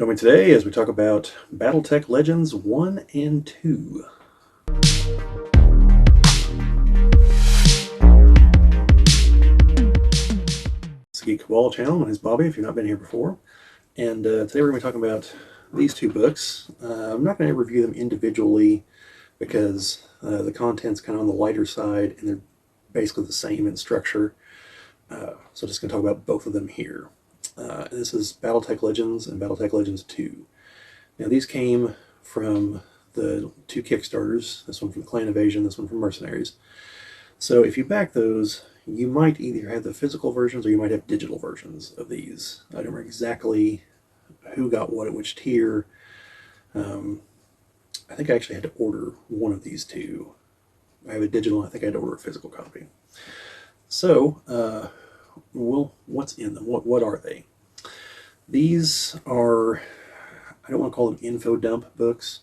Join me today as we talk about BattleTech Legends 1 and 2. It's the Geek Cabal channel. My name is Bobbie, if you've not been here before. And today we're going to be talking about these two books. I'm not going to review them individually because the content's kind of on the lighter side and they're basically the same in structure. So I'm just going to talk about both of them here. This is BattleTech Legends and BattleTech Legends 2. Now these came from the two Kickstarters, this one from Clan Invasion, this one from Mercenaries. So if you back those, you might either have the physical versions or you might have digital versions of these. I don't remember exactly who got what at which tier. I think I actually had to order one of these two. I have a digital, I think I had to order a physical copy. So, well, what's in them? What are they? These are, I don't want to call them info dump books.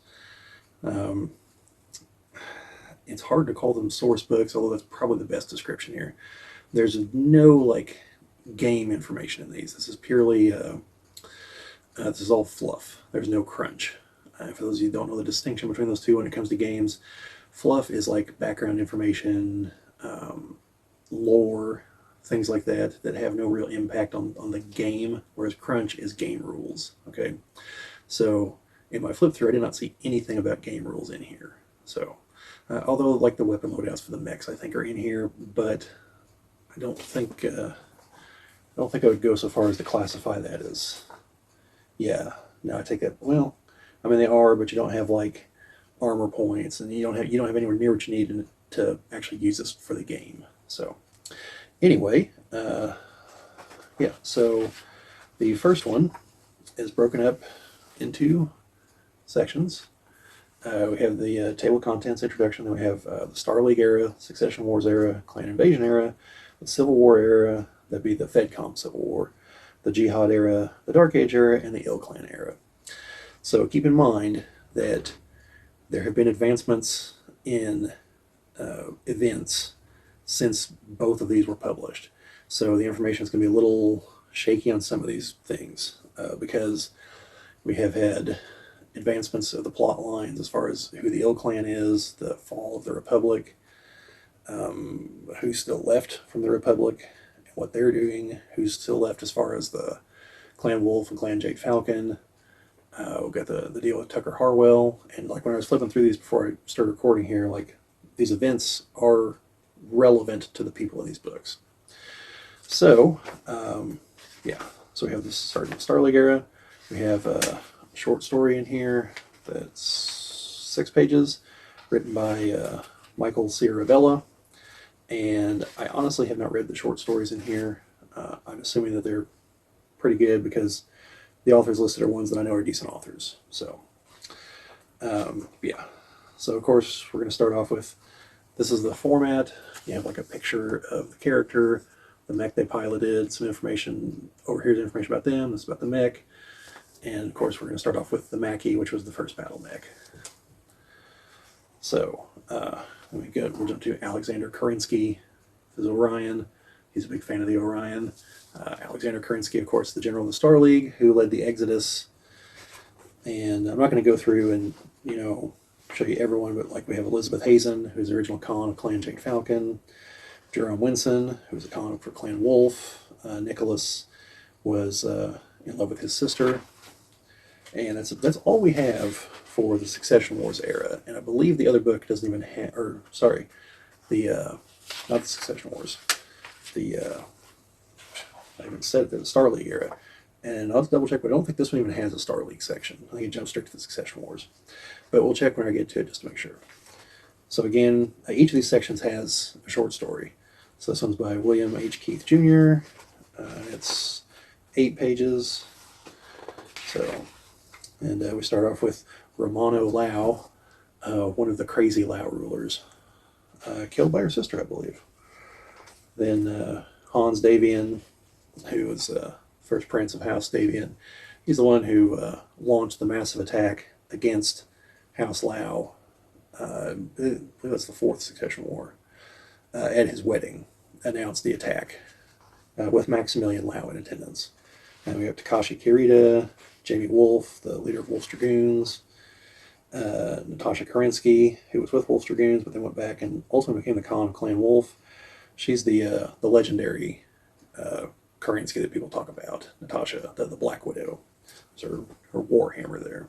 It's hard to call them source books, although that's probably the best description here. There's no game information in these. This is purely this is all fluff. There's no crunch. For those of you who don't know the distinction between those two when it comes to games, fluff is like background information, lore, things like that have no real impact on the game, whereas crunch is game rules. Okay, so in my flip through I did not see anything about game rules in here. So although like the weapon loadouts for the mechs I think are in here, but I don't think I would go so far as to classify that as, yeah, no, I take that, well, I mean they are, but you don't have like armor points and you don't have anywhere near what you need to actually use this for the game. So anyway, yeah, so the first one is broken up into sections. We have the table of contents introduction, then we have the Star League era, Succession Wars era, Clan Invasion era, the Civil War era, that'd be the FedCom Civil War, the Jihad era, the Dark Age era, and the Ill Clan era. So keep in mind that there have been advancements in events since both of these were published. So the information is going to be a little shaky on some of these things because we have had advancements of the plot lines as far as who the Ill Clan is, the fall of the Republic, who's still left from the Republic, and what they're doing, who's still left as far as the Clan Wolf and Clan Jade Falcon. We've got the deal with Tucker Harwell, and like when I was flipping through these before I started recording here, like these events are relevant to the people in these books. So, yeah, so we have this starting with Star League era. We have a short story in here that's 6 pages, written by Michael Ciaravella, and I honestly have not read the short stories in here. I'm assuming that they're pretty good because the authors listed are ones that I know are decent authors. So, yeah. So of course we're going to start off with, this is the format. You have like a picture of the character, the mech they piloted, some information, over here's information about them, this is about the mech, and of course we're going to start off with the Mackie, which was the first battle mech. So, we'll jump to Alexander Kerensky, this is Orion. He's a big fan of the Orion. Alexander Kerensky, of course, the general of the Star League, who led the Exodus. And I'm not going to go through and, show you everyone, but like we have Elizabeth Hazen, who's the original Khan of Clan Jade Falcon, Jerome Winson, who's a Khan for Clan Wolf, Nicholas was in love with his sister, and that's all we have for the Succession Wars era. And I believe the other book doesn't even have, or sorry, the not the Succession Wars, the I even said it, the Star League era. And I'll have to double check, but I don't think this one even has a Star League section. I think it jumps straight to the Succession Wars. But we'll check when I get to it just to make sure. So again, each of these sections has a short story. So this one's by William H. Keith Jr. It's 8 pages. So, and we start off with Romano Lau, one of the crazy Lau rulers, killed by her sister, I believe. Then Hans Davian, who was first Prince of House Davian. He's the one who launched the massive attack against House Lau. I believe that's the 4th Succession War. At his wedding, announced the attack with Maximilian Lau in attendance. And we have Takashi Kirita, Jamie Wolf, the leader of Wolf's Dragoons. Natasha Kerensky, who was with Wolf's Dragoons, but then went back and ultimately became the Khan of Clan Wolf. She's the legendary Kerensky that people talk about. Natasha, the Black Widow. It's her war hammer there.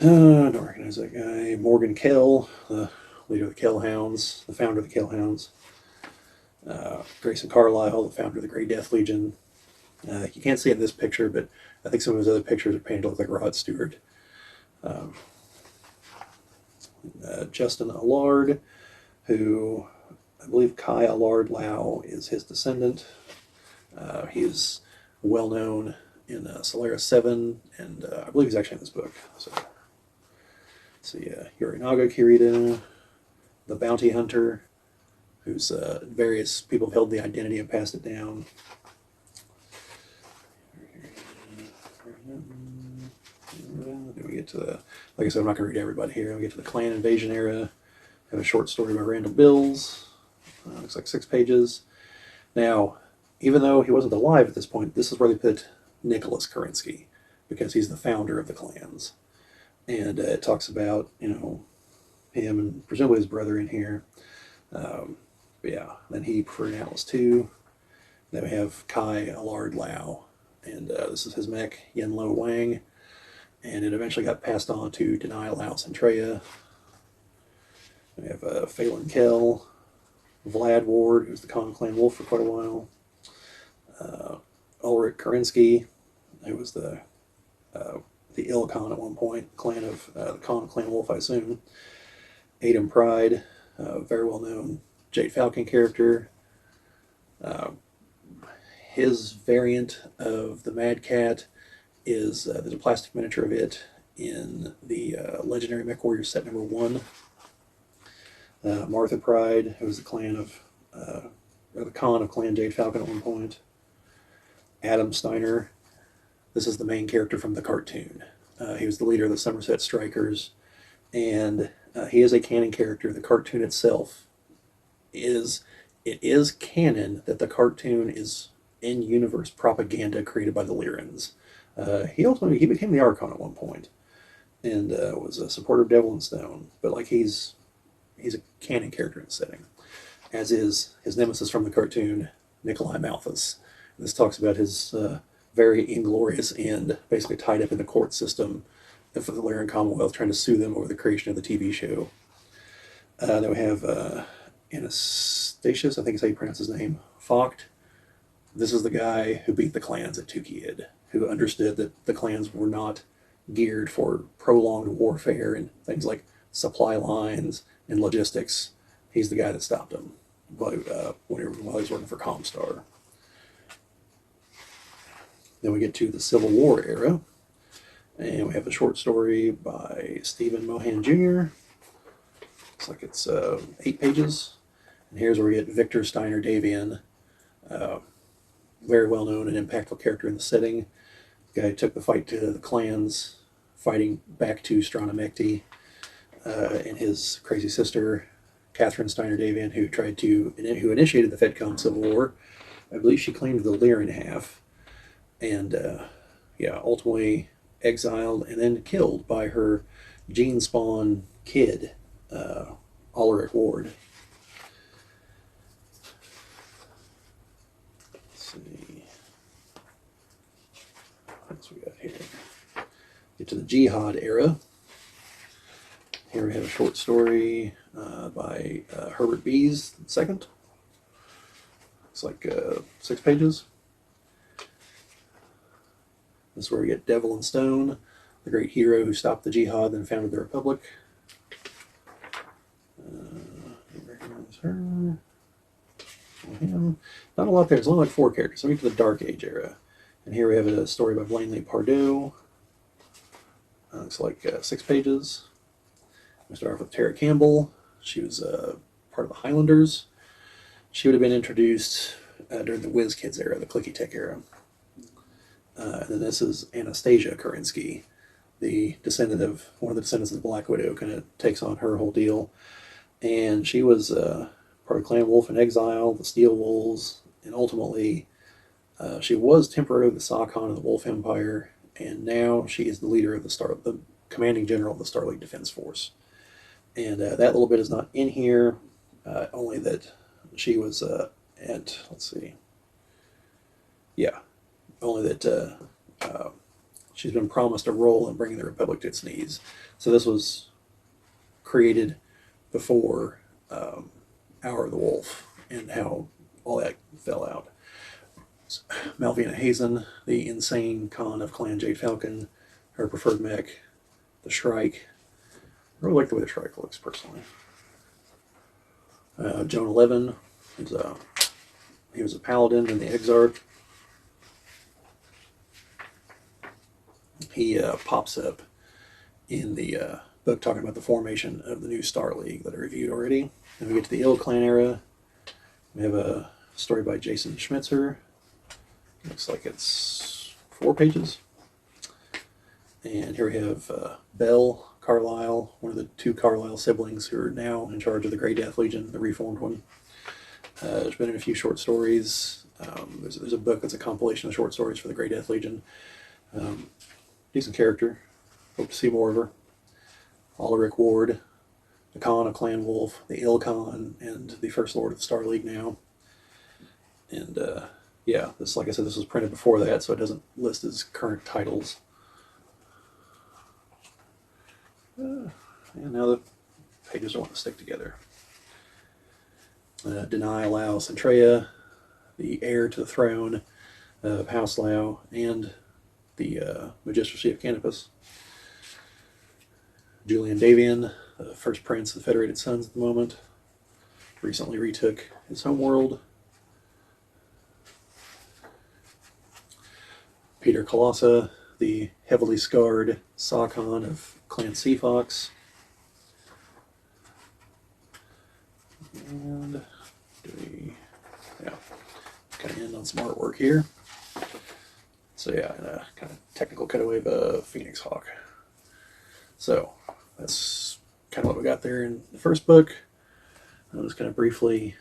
I don't recognize that guy. Morgan Kell, the leader of the Kell Hounds, the founder of the Kell Hounds. Grayson Carlisle, the founder of the Grey Death Legion. You can't see it in this picture, but I think some of his other pictures are painted to look like Rod Stewart. Justin Allard, who I believe Kai Allard Lau is his descendant. He is well known in Solaris 7, and I believe he's actually in this book. So, let's see, Yorinaga Kirita, the bounty hunter, who's various people have held the identity and passed it down. Then we get to the, like I said, I'm not going to read everybody here. We get to the Clan Invasion era. I have a short story by Randall Bills. Looks like 6 pages. Now, even though he wasn't alive at this point, this is where they put Nicholas Kerensky, because he's the founder of the clans. And it talks about, him and presumably his brother in here. But yeah, then he preferred Atlas 2. Then we have Kai Allard Lau, and this is his mech, Yen Lo Wang. And it eventually got passed on to Denai Lao Centrea. We have Phelan Kell, Vlad Ward, who was the Khan Clan Wolf for quite a while. Ulrich Kerensky, who was the Ilkhan at one point, clan of the Khan Clan Wolf, I assume. Adam Pride, very well known Jade Falcon character. His variant of the Mad Cat is there's a plastic miniature of it in the Legendary MechWarrior set number 1. Martha Pride, who was the clan of or the Khan of Clan Jade Falcon at one point. Adam Steiner, this is the main character from the cartoon. He was the leader of the Somerset Strikers, and he is a canon character. The cartoon itself is canon that the cartoon is in-universe propaganda created by the Lyrans. He became the Archon at one point, and was a supporter of Devil and Stone. But like he's a canon character in the setting, as is his nemesis from the cartoon, Nikolai Malthus. And this talks about his very inglorious end, basically tied up in the court system for the Lyran Commonwealth, trying to sue them over the creation of the TV show. Then we have Anastasius, I think is how you pronounce his name, Vogt. This is the guy who beat the clans at Tukid, who understood that the clans were not geared for prolonged warfare and things like supply lines and logistics. He's the guy that stopped them while he was working for Comstar. Then we get to the Civil War era, and we have a short story by Stephen Mohan Jr. Looks like it's 8 pages. And here's where we get Victor Steiner Davian, very well known and impactful character in the setting. The guy who took the fight to the clans, fighting back to Strana Mekti, and his crazy sister, Catherine Steiner Davian, who initiated the FedCon Civil War. I believe she claimed the Lyran half, and ultimately exiled and then killed by her gene spawn kid, Ulrich Ward. Let's see. What else we got here? Get to the Jihad era. Here we have a short story by Herbert Bees II. It's like 6 pages. This is where we get Devil and Stone, the great hero who stopped the Jihad and founded the Republic. Recognize her. Him. Not a lot there. It's only like 4 characters. So we get to the Dark Age era. And here we have a story by Blanley Pardoe. Looks like 6 pages. We start off with Tara Campbell. She was part of the Highlanders. She would have been introduced during the Whiz Kids era, the Clicky Tech era. And then this is Anastasia Kerensky, one of the descendants of the Black Widow, kind of takes on her whole deal. And she was part of Clan Wolf in Exile, the Steel Wolves, and ultimately She was temporarily the Sacon of the Wolf Empire, and now she is the leader of the commanding general of the Star League Defense Force. And that little bit is not in here, only that she was at, let's see, yeah, only that she's been promised a role in bringing the Republic to its knees. So this was created before Hour of the Wolf and how all that fell out. So, Malvina Hazen, the insane Khan of Clan Jade Falcon, her preferred mech, the Shrike. I really like the way the Shrike looks, personally. Joan 11, he was a paladin in the Exarch. He pops up in the book talking about the formation of the new Star League that I reviewed already. Then we get to the Ill Clan era. We have a story by Jason Schmitzer. Looks like it's 4 pages. And here we have Belle Carlisle, one of the 2 Carlisle siblings who are now in charge of the Grey Death Legion, the reformed one. There's been in a few short stories. There's a book that's a compilation of short stories for the Grey Death Legion. Decent character. Hope to see more of her. Alaric Ward, the Khan of Clan Wolf, the Ill Khan, and the First Lord of the Star League now. And yeah, this, like I said, this was printed before that, so it doesn't list his current titles. And now the pages don't want to stick together. Deny Lao Centrea, the heir to the throne of House Lao, and the Magistracy of Canopus. Julian Davian, the first prince of the Federated Sons at the moment, recently retook his homeworld. Peter Colossa, the heavily scarred Sacon of Clan Seafox. And yeah, kind of end on some artwork here. So yeah, and a kind of technical cutaway of a Phoenix Hawk. So that's kind of what we got there in the first book. I'll just kind of briefly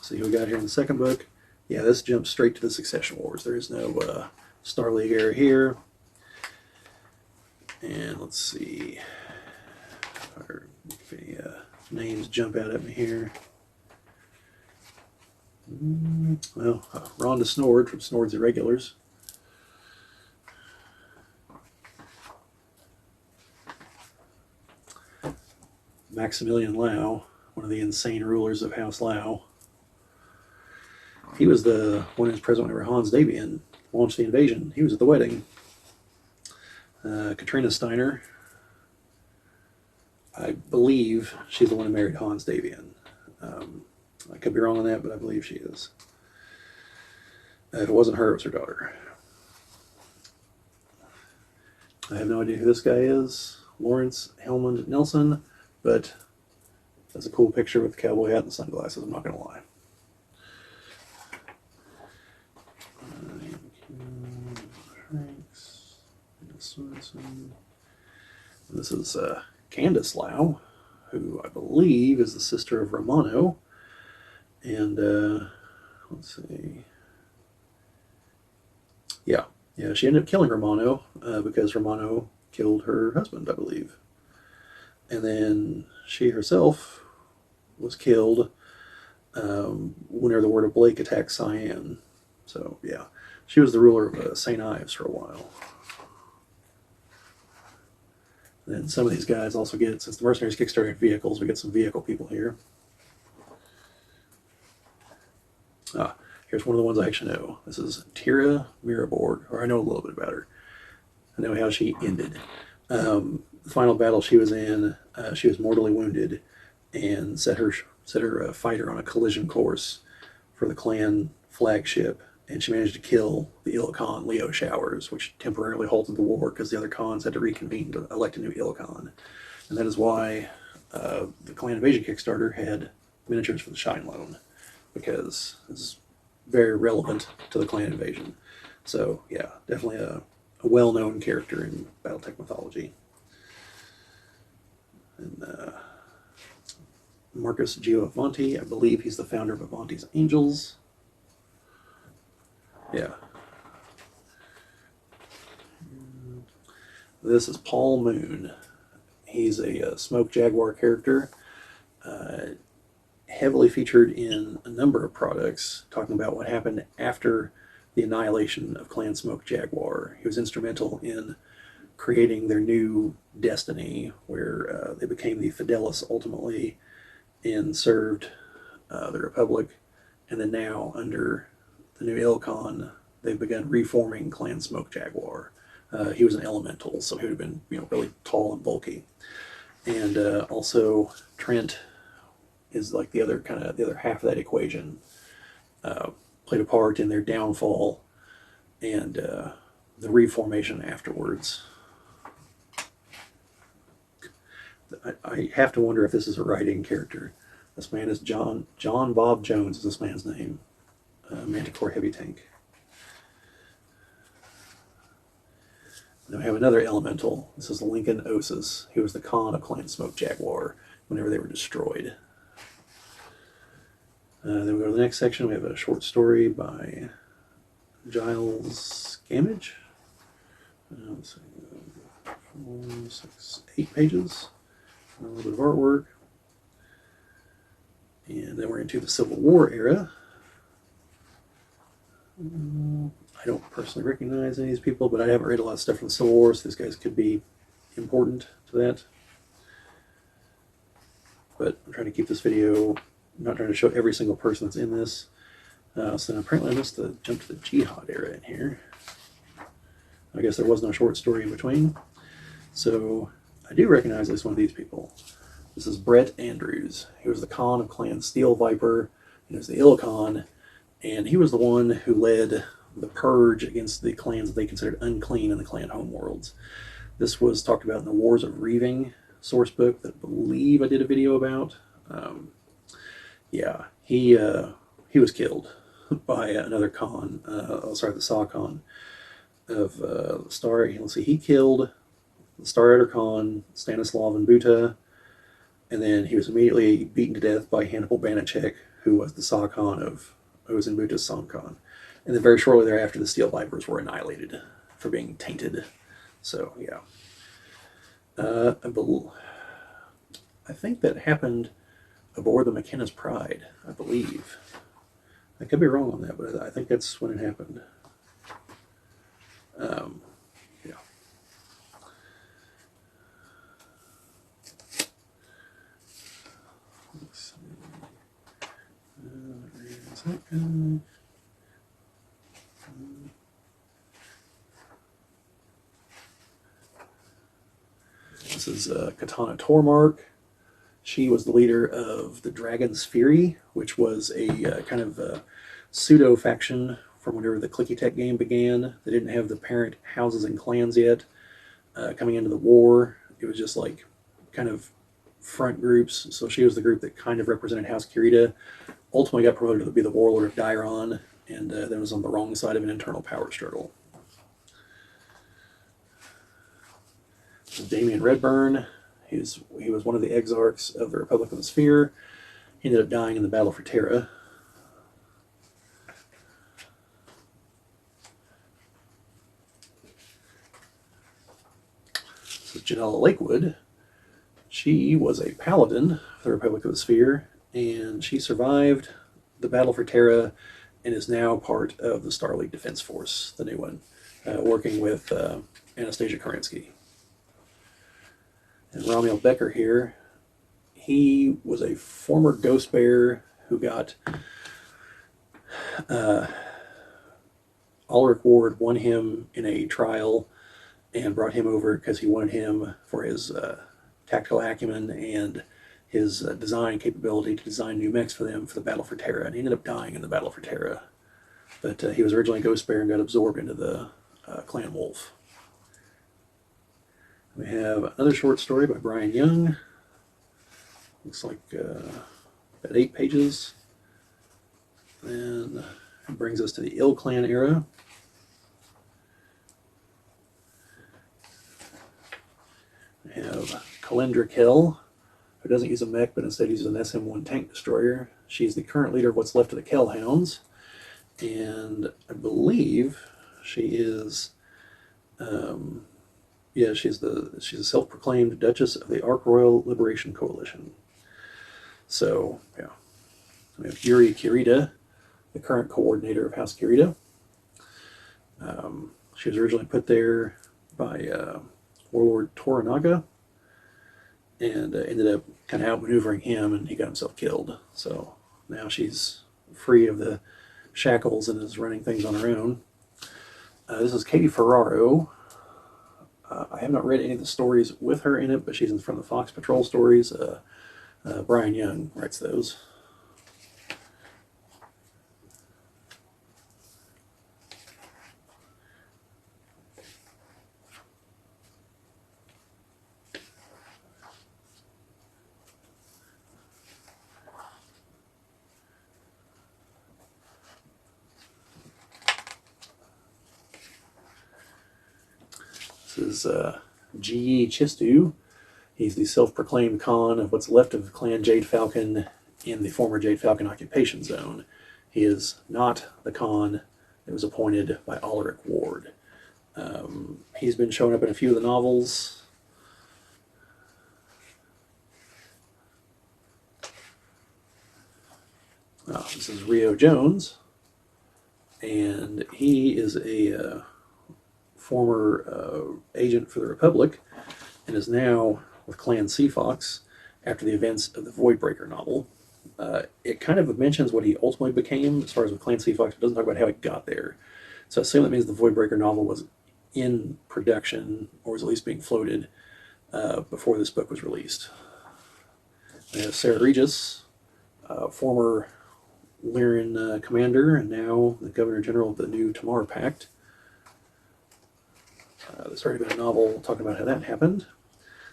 see who we got here in the second book. Yeah, this jumps straight to the Succession Wars. There is no Star League era here. And let's see if any names jump out at me here. Well, Rhonda Snord from Snord's Irregulars. Maximilian Lau, one of the insane rulers of House Lau. He was the one who was present whenever Hans Davian launched the invasion. He was at the wedding. Katrina Steiner, I believe she's the one who married Hans Davian. I could be wrong on that, but I believe she is. If it wasn't her, it was her daughter. I have no idea who this guy is. Lawrence Helmond Nelson, but that's a cool picture with the cowboy hat and sunglasses, I'm not going to lie. This is Candace Lau, who I believe is the sister of Romano. And let's see. Yeah, she ended up killing Romano because Romano killed her husband, I believe. And then she herself was killed whenever the Word of Blake attacked Cyan. So, yeah, she was the ruler of St. Ives for a while. And then some of these guys also get, since the Mercenaries kickstarted vehicles, we get some vehicle people here. Here's one of the ones I actually know. This is Tira Miraborg, or I know a little bit about her. I know how she ended. The final battle she was in, she was mortally wounded and set her fighter on a collision course for the clan flagship, and she managed to kill the Illican Leo Showers, which temporarily halted the war because the other Khans had to reconvene to elect a new Illican. And that is why the Clan Invasion Kickstarter had miniatures for the Shine Loan, because it's very relevant to the Clan Invasion. So yeah, definitely a well-known character in BattleTech mythology. And Marcus Giovavanti, I believe he's the founder of Avanti's Angels. Yeah, This is Paul Moon. He's a Smoke Jaguar character, heavily featured in a number of products, talking about what happened after the annihilation of Clan Smoke Jaguar. He was instrumental in creating their new destiny, where they became the Fidelis ultimately and served the Republic. And then now, under the new Ilkhan, they've begun reforming Clan Smoke Jaguar. He was an elemental, so he would have been, really tall and bulky. And also Trent is like the other half of that equation. Played a part in their downfall and the reformation afterwards. I have to wonder if this is a write-in character. This man is John Bob Jones is this man's name. Manticore Heavy Tank. Then we have another elemental. This is Lincoln Osis. He was the Khan of Clan Smoke Jaguar whenever they were destroyed. Then we go to the next section. We have a short story by Giles Gamage. Let's see, 4, 6, 8 pages. A little bit of artwork. And then we're into the Civil War era. I don't personally recognize any of these people, but I haven't read a lot of stuff from the Civil War, so these guys could be important to that. But I'm trying to keep this video, I'm not trying to show every single person that's in this. So apparently I must have jumped to the Jihad era in here. I guess there was no short story in between. So I do recognize at least one of these people. This is Brett Andrews. He was the Khan of Clan Steel Viper. He was the Ilkhan, and he was the one who led the purge against the clans that they considered unclean in the clan homeworlds. This was talked about in the Wars of Reaving source book that I believe I did a video about. Yeah, he was killed by another Khan, the Saw Khan of Star. Let's see, he killed the Star Rider Khan, Stanislav and Buta, and then he was immediately beaten to death by Hannibal Banachek, who was the Saw Khan of Ozen Buta's Son Khan. And then very shortly thereafter, the Steel Vipers were annihilated for being tainted. So, yeah. I think that happened aboard the McKenna's Pride, I believe. I could be wrong on that, but I think that's when it happened. Yeah. Let's see. This is Katana Tormark. She was the leader of the Dragon's Fury, which was a kind of pseudo-faction from whenever the Clicky Tech game began. They didn't have the parent houses and clans yet. Coming into the war, it was just like kind of front groups. So she was the group that kind of represented House Kirita. Ultimately got promoted to be the warlord of Dairon, and then was on the wrong side of an internal power struggle. Damian Redburn. He was one of the exarchs of the Republic of the Sphere. He ended up dying in the Battle for Terra. This is Janella Lakewood. She was a paladin for the Republic of the Sphere, and she survived the Battle for Terra and is now part of the Star League Defense Force, the new one, working with Anastasia Kerensky. And Ramiel Becker here, he was a former Ghost Bear who got Ulrich Ward won him in a trial and brought him over because he wanted him for his tactical acumen and his design capability to design new mechs for them for the Battle for Terra. And he ended up dying in the Battle for Terra. But he was originally Ghost Bear and got absorbed into the Clan Wolf. We have another short story by Brian Young. Looks like about 8 pages. Then it brings us to the Ill Clan era. We have Kalendra Kell, who doesn't use a mech, but instead uses an SM-1 tank destroyer. She's the current leader of what's left of the Kell Hounds. And I believe she is Yeah, she's a self-proclaimed Duchess of the Ark Royal Liberation Coalition. So yeah, we have Yuri Kirita, the current coordinator of House Kirita. She was originally put there by Warlord Toranaga, and ended up kind of outmaneuvering him, and he got himself killed. So now she's free of the shackles and is running things on her own. This is Katie Ferraro. I have not read any of the stories with her in it, but she's from the Fox Patrol stories. Brian Young writes those. This is G.E. Chistu. He's the self-proclaimed Khan of what's left of Clan Jade Falcon in the former Jade Falcon occupation zone. He is not the Khan that was appointed by Alaric Ward. He's been showing up in a few of the novels. This is Rio Jones, and he is a former agent for the Republic, and is now with Clan Seafox after the events of the Voidbreaker novel. It kind of mentions what he ultimately became as far as with Clan Seafox, but doesn't talk about how he got there. So I assume that means the Voidbreaker novel was in production, or was at least being floated before this book was released. We have Sarah Regis, former Lyran commander, and now the Governor General of the new Tamar Pact. There's already been a novel talking about how that happened.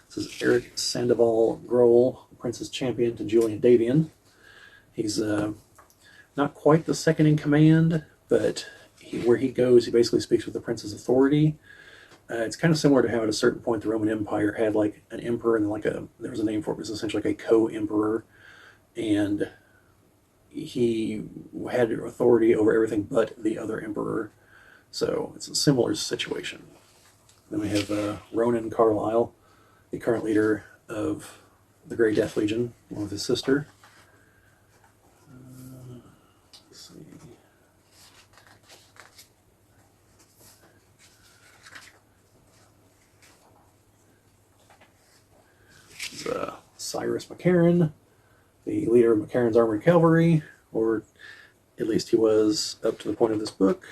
This is Eric Sandoval Grohl, Prince's Champion to Julian Davian. He's not quite the second in command, but where he goes, he basically speaks with the Prince's authority. It's kind of similar to how at a certain point the Roman Empire had like an emperor and there was a name for it, it was essentially like a co-emperor, and he had authority over everything but the other emperor. So it's a similar situation. Then we have Ronan Carlyle, the current leader of the Grey Death Legion, along with his sister. Let's see. This is Cyrus McCarran, the leader of McCarran's Armored Cavalry, or at least he was up to the point of this book.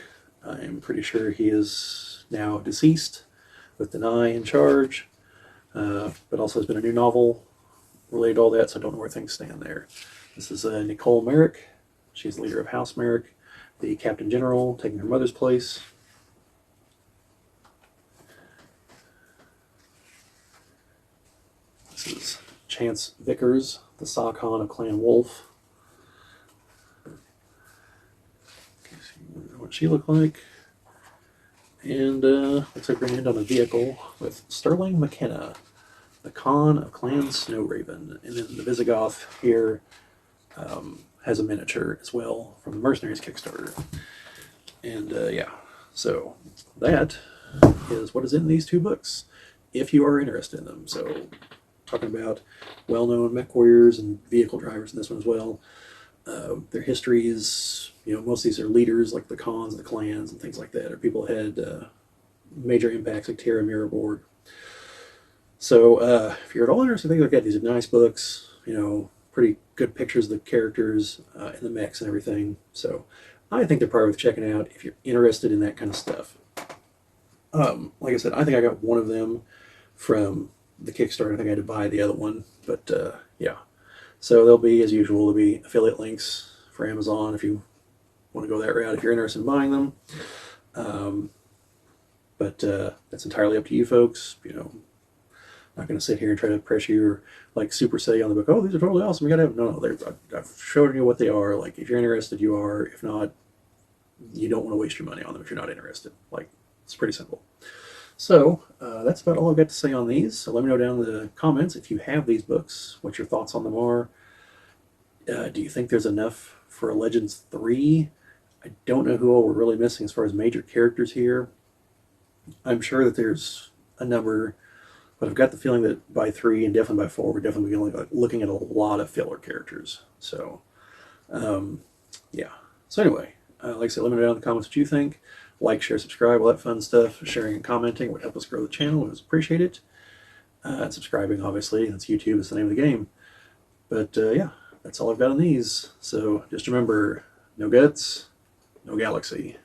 I'm pretty sure he is now deceased, with Denai in charge, but also has been a new novel related to all that, so I don't know where things stand there. This is Nicole Merrick. She's the leader of House Merrick, the Captain General, taking her mother's place. This is Chance Vickers, the Sakhan of Clan Wolf. What she looked like. And looks like we're going to end on a vehicle with Sterling McKenna, the Khan of Clan Snowraven. And then the Visigoth here has a miniature as well from the Mercenaries Kickstarter. And yeah, so that is what is in these two books, if you are interested in them. So talking about well-known mech warriors and vehicle drivers in this one as well. Their histories, most of these are leaders like the Khans, the clans, and things like that, or people had major impacts like Terra Miraborg. So if you're at all interested in things like that, these are nice books, pretty good pictures of the characters and the mechs and everything. So I think they're probably worth checking out if you're interested in that kind of stuff. Like I said, I think I got one of them from the Kickstarter. I think I had to buy the other one, but yeah. So there'll be, as usual, there'll be affiliate links for Amazon if you want to go that route, if you're interested in buying them. But that's entirely up to you folks. I'm not going to sit here and try to pressure you or like super say on the book, oh, these are totally awesome, you got to have them. No, I've shown you what they are. Like, if you're interested, you are. If not, you don't want to waste your money on them if you're not interested. Like, it's pretty simple. So that's about all I've got to say on these. So let me know down in the comments if you have these books, what your thoughts on them are. Do you think there's enough for a Legends 3? I don't know who all we're really missing as far as major characters here. I'm sure that there's a number, but I've got the feeling that by 3 and definitely by 4, we're definitely looking at a lot of filler characters. So, yeah. So anyway, like I said, let me know down in the comments what you think. Like, share, subscribe, all that fun stuff. Sharing and commenting would help us grow the channel. We always appreciate it. And subscribing, obviously. That's YouTube. It's the name of the game. But yeah, that's all I've got on these. So just remember, no guts, no galaxy.